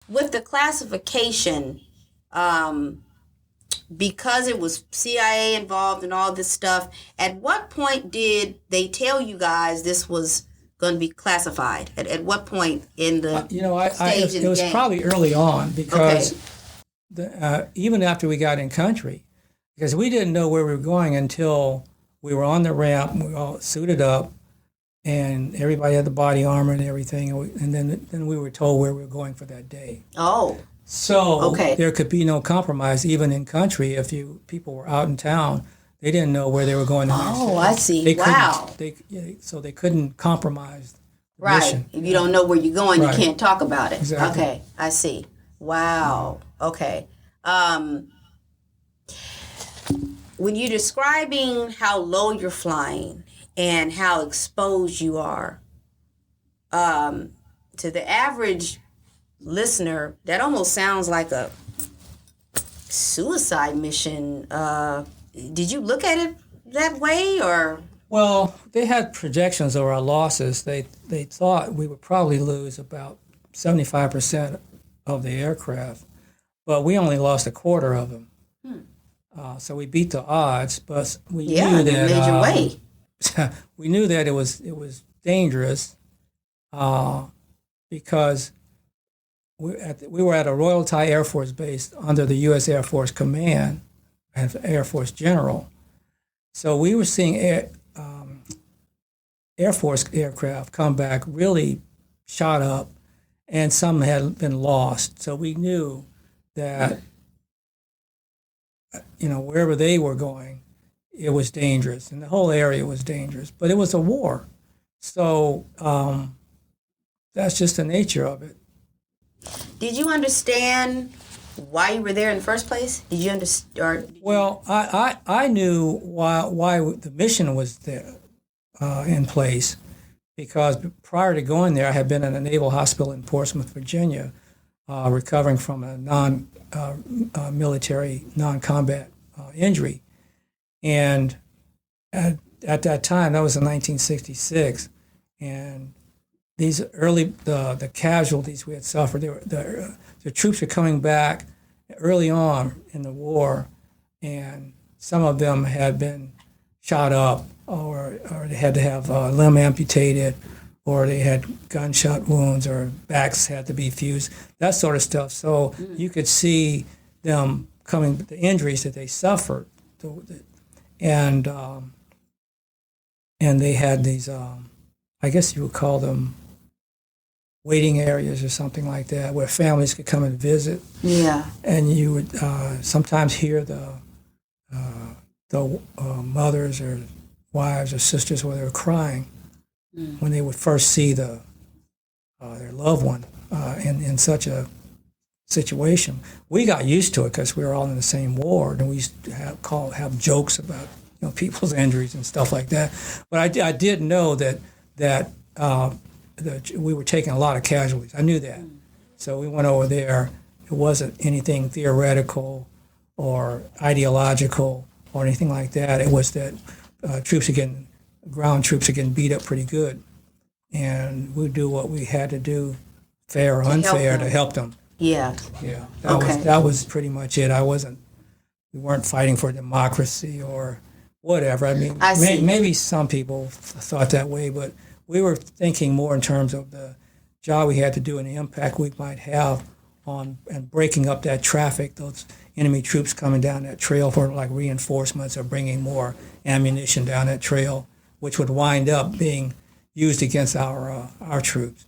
with the classification, um, because it was CIA involved and all this stuff, at what point did they tell you guys this was going to be classified? At what point in the stage in it the was game? probably early on Okay. because even after we got in country, because we didn't know where we were going until we were on the ramp, we were all suited up, and everybody had the body armor and everything, and then we were told where we were going for that day. Oh, So okay. there could be no compromise even in country if people were out in town. They didn't know where they were going the next Oh, day. I see. They couldn't- Wow. so they couldn't compromise the Right. mission. If you don't know where you're going, Right. you can't talk about it. Exactly. Okay, I see. Wow. Okay. Um, when you're describing how low you're flying and how exposed you are, to the average listener, that almost sounds like a suicide mission. Did you look at it that way, or? Well, they had projections of our losses. They thought we would probably lose about 75% of the aircraft, but we only lost a quarter of them. So we beat the odds, but we Yeah, knew in a that major way. we knew that it was dangerous because we were at a Royal Thai Air Force base under the U.S. Air Force Command and Air Force General. So we were seeing Air Force aircraft come back really shot up, and some had been lost. So we knew that wherever they were going, it was dangerous, and the whole area was dangerous. But it was a war, so that's just the nature of it. Did you understand why you were there in the first place? Did you understand? Well, I knew why the mission was there in place, because prior to going there, I had been in a naval hospital in Portsmouth, Virginia, recovering from a military, non-combat injury. And at that time, that was in 1966, and these the casualties we had suffered, the troops were coming back early on in the war, and some of them had been shot up, or they had to have a limb amputated, or they had gunshot wounds, or backs had to be fused, that sort of stuff. So you could see them coming, the injuries that they suffered, and they had these, I guess you would call them waiting areas or something like that, where families could come and visit. Yeah. And you would sometimes hear the mothers or wives or sisters where they were crying when they would first see their loved one in such a situation. We got used to it because we were all in the same ward, and we used to have jokes about people's injuries and stuff like that. But I did know that we were taking a lot of casualties. I knew that. So we went over there. It wasn't anything theoretical or ideological or anything like that. It was that ground troops are getting beat up pretty good. And we do what we had to do, fair or unfair, to help them. Yeah. Yeah. Okay. That was pretty much it. We weren't fighting for democracy or whatever. I mean, maybe some people thought that way, but we were thinking more in terms of the job we had to do and the impact we might have on and breaking up that traffic, those enemy troops coming down that trail for like reinforcements or bringing more ammunition down that trail, which would wind up being used against our troops.